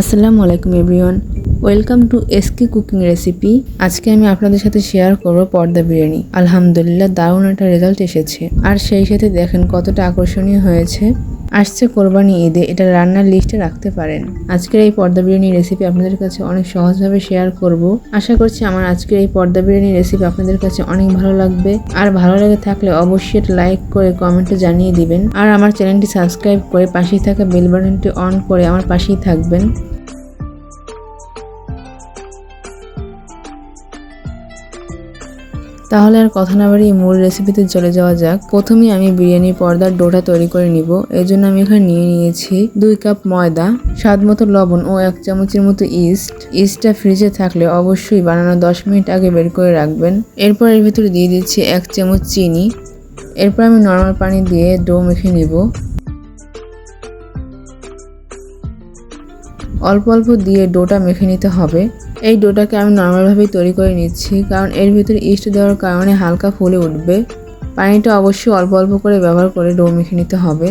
আসসালামু আলাইকুম everyone, welcome to SK cooking recipe. আজকে আমি আপনাদের সাথে শেয়ার করব পর্দা বিরিয়ানি। আলহামদুলিল্লাহ দারুণ একটা রেজাল্ট এসেছে, আর সেই সাথে দেখেন কতটা আকর্ষণীয় হয়েছে। আসছে কোরবানি ঈদে, এটা রান্নার লিস্টে রাখতে পারেন। আজকের এই পর্দা বিরিয়ানি রেসিপি আপনাদের কাছে অনেক সহজভাবে শেয়ার করব। আশা করছি আমার আজকের এই পর্দা বিরিয়ানি রেসিপি আপনাদের কাছে অনেক ভালো লাগবে। আর ভালো লেগে থাকলে অবশ্যই এটা লাইক করে কমেন্টে জানিয়ে দিবেন। আর আমার চ্যানেলটি সাবস্ক্রাইব করে পাশেই থাকা বেল বাটনটি অন করে আমার পাশেই থাকবেন। তাহলে আর কথা না বাড়িয়ে মূল রেসিপিতে চলে যাওয়া যাক। প্রথমেই আমি বিরিয়ানির পর্দার ডোটা তৈরি করে নিব। এর জন্য আমি এখানে নিয়ে নিয়েছি 2 কাপ ময়দা, স্বাদ মতো লবণ ও 1 চামচের মতো ইস্ট। ইস্টটা ফ্রিজে থাকলে অবশ্যই বানানো 10 মিনিট আগে বের করে রাখবেন। এরপর এর ভিতরে দিয়ে দিচ্ছি 1 চামচ চিনি। এরপর আমি নর্মাল পানি দিয়ে ডো মেখে নিব। অল্প অল্প দিয়ে ডোটা মেখে নিতে হবে। এই ডোটাকে আমি নর্মালভাবেই তৈরি করে নিচ্ছি, কারণ এর ভিতরে ইস্ট দেওয়ার কারণে হালকা ফুলে উঠবে। পানিটা অবশ্যই অল্প অল্প করে ব্যবহার করে ডো মেখে নিতে হবে।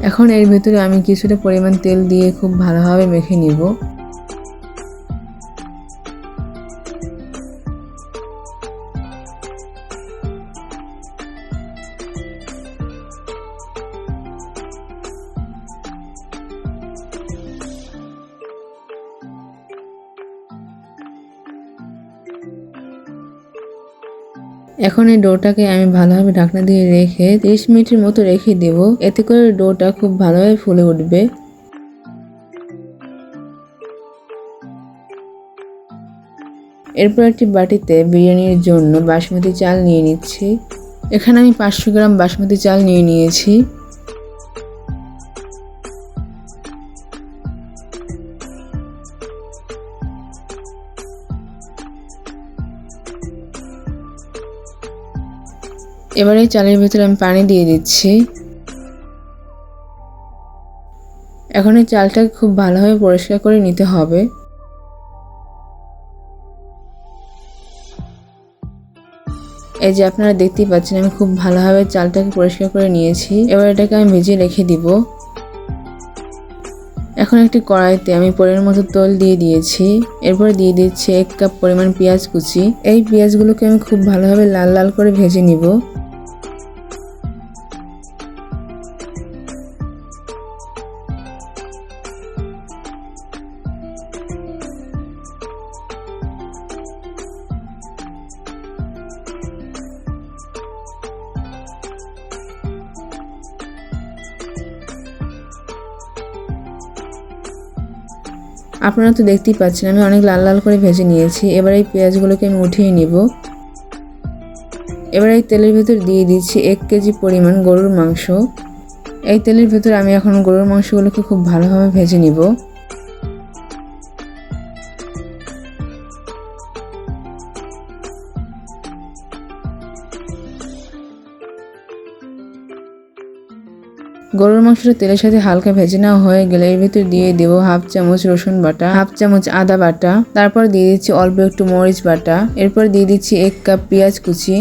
এখন এর ভিতরে আমি কিছুটা পরিমাণ তেল দিয়ে খুব ভালোভাবে মেখে নিব। এখন এই ডোটাকে আমি ভালোভাবে ঢাকনা দিয়ে রেখে 30 মিনিটের মতো রেখে দেব। এতে করে ডোটা খুব ভালোভাবে ফুলে উঠবে। এরপর একটি বাটিতে বিরিয়ানির জন্য বাসমতি চাল নিয়ে নিচ্ছি। এখানে আমি 500 গ্রাম বাসমতি চাল নিয়ে নিয়েছি। এবারে চালের ভিতরে আমি পানি দিয়ে দিচ্ছি। এখন এই চালটাকে খুব ভালোভাবে পরিষ্কার করে নিতে হবে। এই যে আপনারা দেখতেই পাচ্ছেন আমি খুব ভালোভাবে চালটাকে পরিষ্কার করে নিয়েছি। এবার এটাকে আমি ভিজিয়ে রেখে দিব। এখন একটি কড়াইতে আমি পরিমাণ মতো তেল দিয়ে দিয়েছি। এরপর দিয়ে দিচ্ছি 1 কাপ পরিমাণ পেঁয়াজ কুচি। এই পেঁয়াজগুলোকে আমি খুব ভালোভাবে লাল লাল করে ভেজে নিব। আপনারা তো দেখতেই পাচ্ছেন আমি অনেক লাল লাল করে ভেজে নিয়েছি। এবার এই পেঁয়াজগুলোকে আমি উঠিয়ে নিব। এবার এই তেলের ভিতর দিয়ে দিচ্ছি 1 কেজি পরিমাণ গরুর মাংস। এই তেলের ভিতর আমি এখন গরুর মাংসগুলোকে খুব ভালোভাবে ভেজে নিব। গরুর মাংসটা তেলের সাথে হালকা ভেজে নেওয়া হয়ে গেলে এর ভিতর দিয়ে দেব 1/2 চামচ রসুন বাটা, 1/2 চামচ আদা বাটা, তারপর দিয়ে দিচ্ছি অল্প একটু মরিচ বাটা, এরপর দিয়ে দিচ্ছি 1 কাপ পেঁয়াজ কুচি,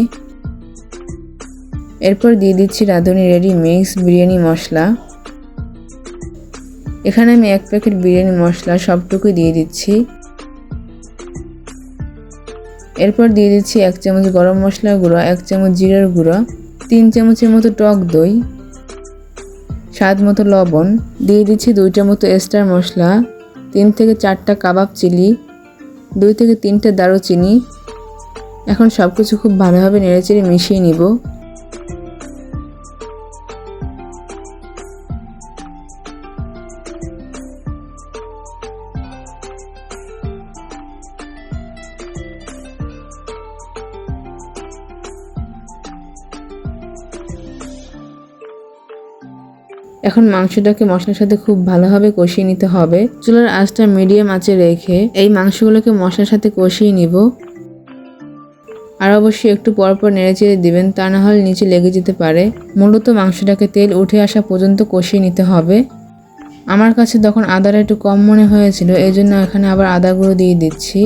এরপর দিয়ে দিচ্ছি রাঁধুনি রেডি মিক্স বিরিয়ানি মশলা। এখানে আমি 1 প্যাকেট বিরিয়ানি মশলা সবটুকুই দিয়ে দিচ্ছি। এরপর দিয়ে দিচ্ছি 1 চামচ গরম মশলা গুঁড়ো, 1 চামচ জিরার গুঁড়ো, 3 চামচের মতো টক দই, স্বাদ মতো লবণ, দিয়ে দিচ্ছি 2টা মতো স্টার মশলা, 3 থেকে 4টা কাবাব চিলি, 2 থেকে 3টা দারুচিনি। এখন সবকিছু খুব ভালোভাবে নেড়েচেড়ে মিশিয়ে নিব। এখন মাংসটাকে মশলার সাথে খুব ভালোভাবে কষিয়ে নিতে হবে। চুলার আঁচটা মিডিয়াম আঁচে রেখে এই মাংসগুলোকে মশলার সাথে কষিয়ে নিব। আর অবশ্যই একটু পরপর নেড়েচেড়ে দিবেন, তা না হলে নিচে লেগে যেতে পারে। মূলত মাংসটাকে তেল উঠে আসা পর্যন্ত কষিয়ে নিতে হবে। আমার কাছে তখন আদাটা একটু কম মনে হয়েছিল, এই জন্য এখানে আবার আদা গুঁড়ো দিয়ে দিচ্ছি।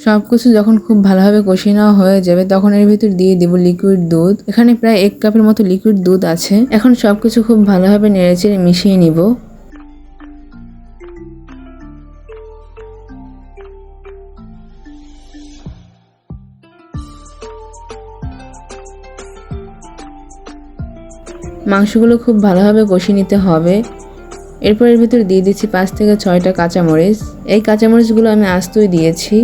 সবকিছু যখন খুব ভালোভাবে কষিয়ে নেওয়া হয়ে যাবে তখন এর ভিতর দিয়ে দিব লিকুইড দুধ। এখানে প্রায় 1 কাপের মতো লিকুইড দুধ আছে। এখন সবকিছু খুব ভালোভাবে নেড়েচেড়ে মিশিয়ে নিব। মাংসগুলো খুব ভালোভাবে কষিয়ে নিতে হবে। এরপর এর ভিতর দিয়ে দিচ্ছি 5 থেকে 6টা কাঁচামরিচ। এই কাঁচামরিচগুলো আমি আস্তই দিয়েছি।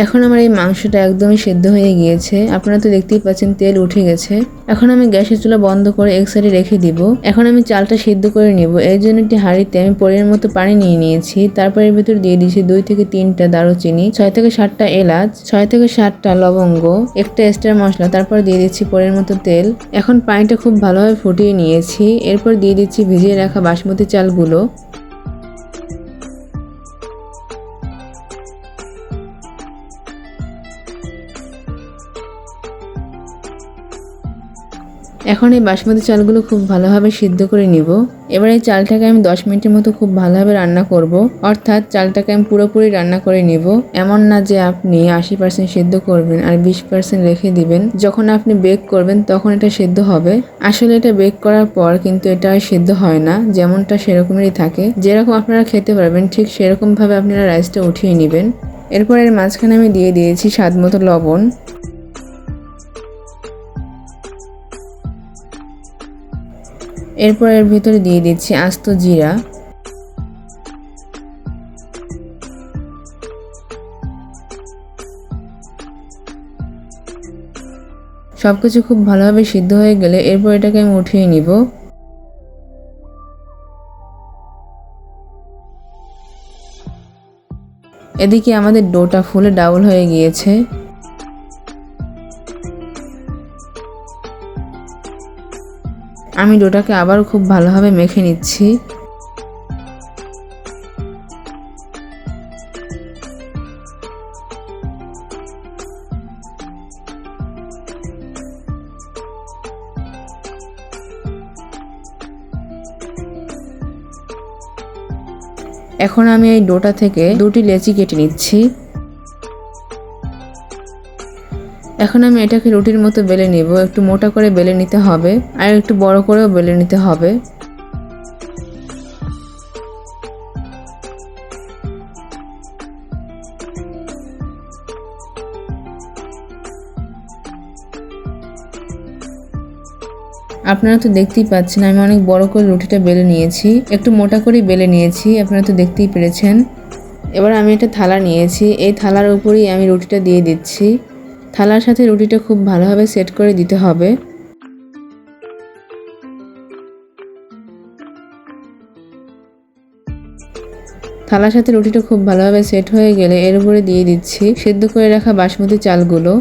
এখন আমার এই মাংসটা একদমই সেদ্ধ হয়ে গিয়েছে। আপনারা তো দেখতেই পাচ্ছেন তেল উঠে গেছে। এখন আমি গ্যাসের চুলা বন্ধ করে এক সাইডে রেখে দিব। এখন আমি চালটা সিদ্ধ করে নিব। এর জন্য একটি হাঁড়িতে আমি পরিমাণ মতো পানি নিয়ে নিয়েছি। তারপর এর ভিতর দিয়ে দিয়েছি 2 থেকে 3টা দারুচিনি, 6 থেকে 7টা এলাচ, 6 থেকে 7টা লবঙ্গ, একটা স্টার মশলা। তারপর দিয়ে দিচ্ছি পরিমাণ মতো তেল। এখন পানিটা খুব ভালোভাবে ফুটিয়ে নিয়েছি। এরপর দিয়ে দিচ্ছি ভিজিয়ে রাখা বাসমতি চালগুলো। এখন এই বাসমতি চালগুলো খুব ভালোভাবে সিদ্ধ করে নিব। এবার এই চালটাকে আমি 10 মিনিটের মতো খুব ভালোভাবে রান্না করব। অর্থাৎ চালটাকে আমি পুরোপুরি রান্না করে নিব। এমন না যে আপনি 80% সিদ্ধ করবেন আর 20% রেখে দিবেন। যখন আপনি বেক করবেন তখন এটা সিদ্ধ হবে। আসলে এটা বেক করার পর কিন্তু এটা আর সিদ্ধ হয় না, যেমনটা সেরকমই থাকে। যেরকম আপনারা খেতে পারবেন ঠিক সেরকম ভাবে আপনারা রাইসটা উঠিয়ে নেবেন। এরপর এর মাঝখানে আমি দিয়ে দিয়েছি স্বাদমতো লবণ। এরপর এর ভিতরে দিয়ে দিচ্ছি আস্ত জিরা। সবকিছু খুব ভালোভাবে সিদ্ধ হয়ে গেলে এরপর এটাকে আমি উঠিয়ে নিব। এদিকে আমাদের ডোটা ফুলে ডাবল হয়ে গিয়েছে। আমি ডোটাকে আবার খুব ভালোভাবে মেখে নিচ্ছি। এখন আমি এই ডোটা থেকে 2টি লেচি কেটে নিচ্ছি। এখন আমি এটাকে রুটির মতো বেলে নিব। একটু মোটা করে বেলে নিতে হবে আর একটু বড় করেও বেলে নিতে হবে। আপনারা তো দেখতেই পাচ্ছেন আমি অনেক বড় করে রুটিটা বেলে নিয়েছি, একটু মোটা করে বেলে নিয়েছি। আপনারা তো দেখতেই পেরেছেন। এবার আমি একটা থালা নিয়েছি। এই থালার উপরেই আমি রুটিটা দিয়ে দিচ্ছি। থালার সাথে রুটিটা খুব ভালোভাবে সেট করে দিতে হবে। থালার সাথে রুটিটা খুব ভালোভাবে সেট হয়ে গেলে এর উপরে দিয়ে দিচ্ছি সেদ্ধ করে রাখা বাসমতি চালগুলো।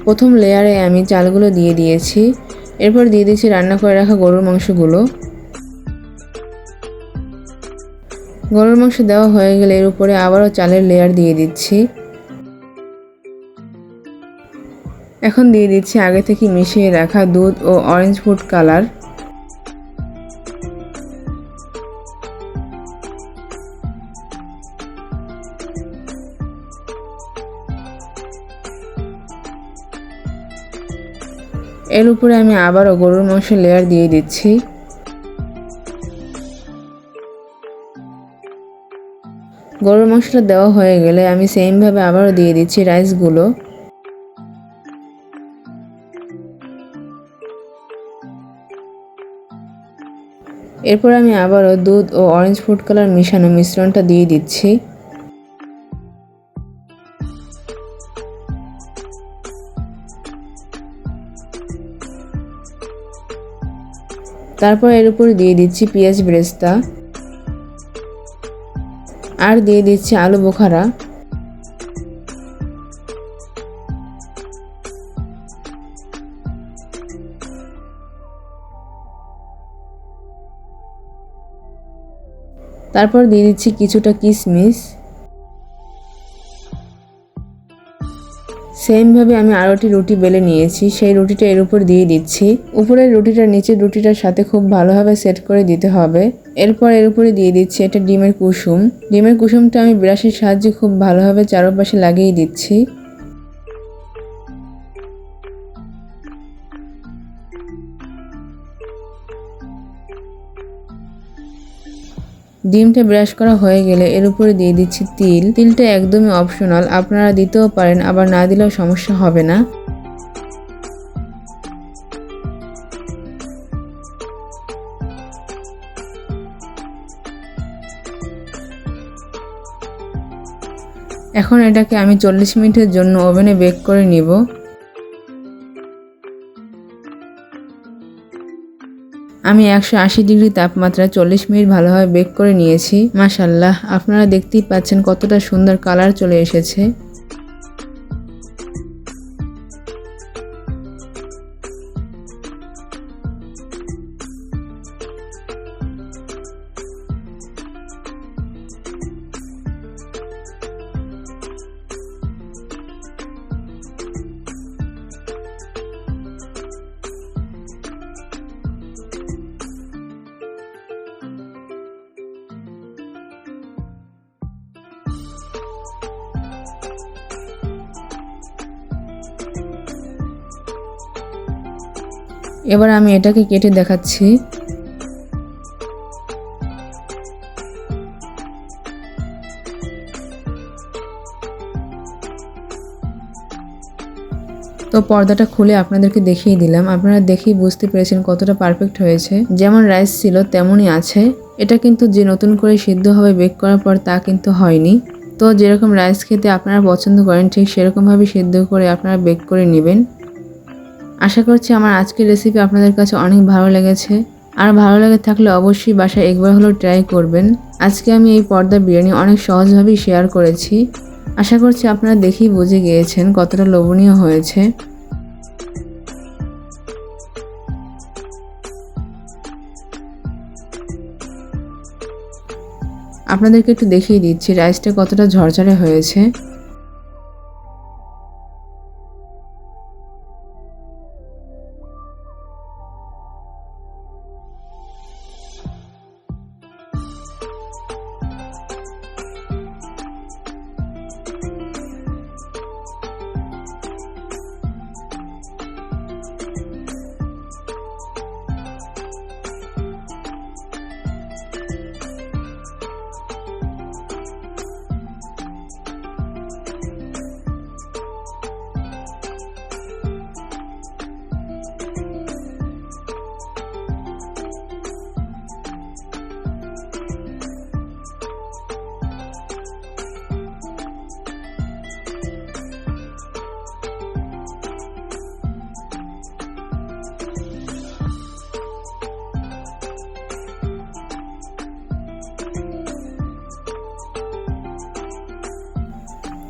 প্রথম লেয়ারে আমি চালগুলো দিয়ে দিয়েছি। এরপর দিয়ে দিচ্ছি রান্না করে রাখা গরুর মাংসগুলো। গরুর মাংস দেওয়া হয়ে গেলে এর উপরে আবারও চালের লেয়ার দিয়ে দিচ্ছি। এখন দিয়ে দিচ্ছি আগে থেকে মিশিয়ে রাখা দুধ ও অরেঞ্জ ফুড কালার। এর উপরে আমি আবারও গরুর মাংসের লেয়ার দিয়ে দিচ্ছি। গরুর মাংসটা দেওয়া হয়ে গেলে আমি সেমভাবে আবারও দিয়ে দিচ্ছি রাইসগুলো। এরপর আমি আবারও দুধ ও অরেঞ্জ ফুড কালার মিশানো মিশ্রণটা দিয়ে দিচ্ছি। তারপর এর উপরে দিয়ে দিচ্ছি পেঁয়াজ বেরেস্তা আর দিয়ে দিচ্ছি আলু বোখারা। তারপর দিয়ে দিচ্ছি কিছুটা কিশমিশ। সেমভাবে আমি আরেকটি রুটি বেলে নিয়েছি, সেই রুটিটা এর উপর দিয়ে দিচ্ছি। উপরের রুটিটা নিচের রুটিটার সাথে খুব ভালোভাবে সেট করে দিতে হবে। এরপর এর উপরে দিয়ে দিচ্ছি একটা ডিমের কুসুম। ডিমের কুসুমটা আমি ব্রাশের সাহায্যে খুব ভালোভাবে চারপাশে লাগিয়ে দিচ্ছি। ডিমটা ব্রাশ করা হয়ে গেলে এর উপরে দিয়ে দিচ্ছি তিল। তিলটা একদমই অপশনাল, আপনারা দিতেও পারেন, আবার না দিলেও সমস্যা হবে না। এখন এটাকে আমি 40 মিনিটের জন্য ওভেনে বেক করে নিব। আমি 180 ডিগ্রি তাপমাত্রায় 40 মিনিট ভালোভাবে বেক করে নিয়েছি। মাশাআল্লাহ, আপনারা দেখতেই পাচ্ছেন কতটা সুন্দর কালার চলে এসেছে। এবার আমি এটাকে কেটে দেখাচ্ছি। তো পর্দাটা খুলে আপনাদেরকে দেখিয়ে দিলাম। আপনারা দেখেই বুঝতে পেরেছেন কতটা পারফেক্ট হয়েছে। যেমন রাইস ছিল তেমনই আছে। এটা কিন্তু যে নতুন করে সিদ্ধ হবে বেক করার পর তা কিন্তু হয়নি। তো যেরকম রাইস খেতে আপনারা পছন্দ করেন ঠিক সেরকমভাবে সিদ্ধ করে আপনারা বেক করে নেবেন। আশা করছি আমার আজকের রেসিপি আপনাদের কাছে অনেক ভালো লেগেছে। আর ভালো লেগে থাকলে অবশ্যই বাসায় একবার হলেও ট্রাই করবেন। আজকে আমি এই পর্দা বিরিয়ানি অনেক সহজভাবেই শেয়ার করেছি। আশা করছি আপনারা দেখেই বুঝে গিয়েছেন কতটা লোভনীয় হয়েছে। আপনাদেরকে একটু দেখিয়ে দিচ্ছি রাইসটা কতটা ঝরঝরে হয়েছে।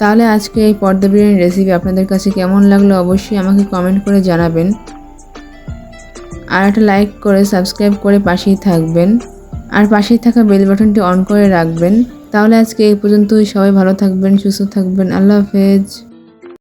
তাহলে আজকে এই পর্দা বিরিয়ানির রেসিপি আপনাদের কাছে কেমন লাগলো অবশ্যই আমাকে কমেন্ট করে জানাবেন। আর একটা লাইক করে সাবস্ক্রাইব করে পাশেই থাকবেন। আর পাশেই থাকা বেল বাটনটি অন করে রাখবেন। তাহলে আজকে এই পর্যন্তই। সবাই ভালো থাকবেন, সুস্থ থাকবেন। আল্লাহ হাফেজ।